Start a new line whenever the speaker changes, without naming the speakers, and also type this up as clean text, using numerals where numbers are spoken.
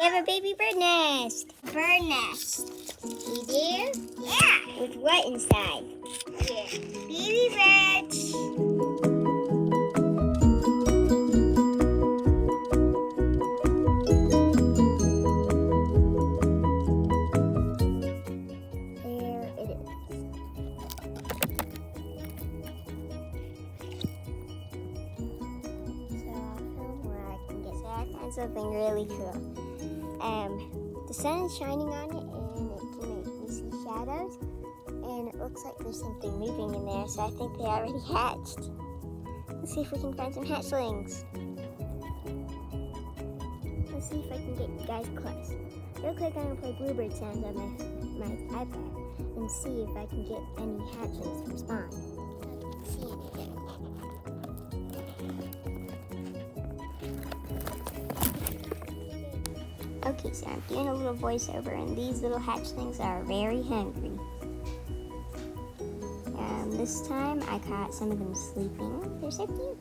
We have a baby bird nest.
Bird nest.
We do?
Yeah.
With what inside?
Here. Baby birds.
There it is. So I'll film where I can get that. That's something really cool. The sun is shining on it and it can make me see shadows. And it looks like there's something moving in there, so I think they already hatched. Let's see if we can find some hatchlings. Let's see if I can get you guys close. Real quick, I'm gonna play bluebird sounds on my iPad and see if I can get any hatchlings from spawn. See anything. Okay, so I'm doing a little voiceover, and these little hatchlings are very hungry. This time I caught some of them sleeping. They're so cute.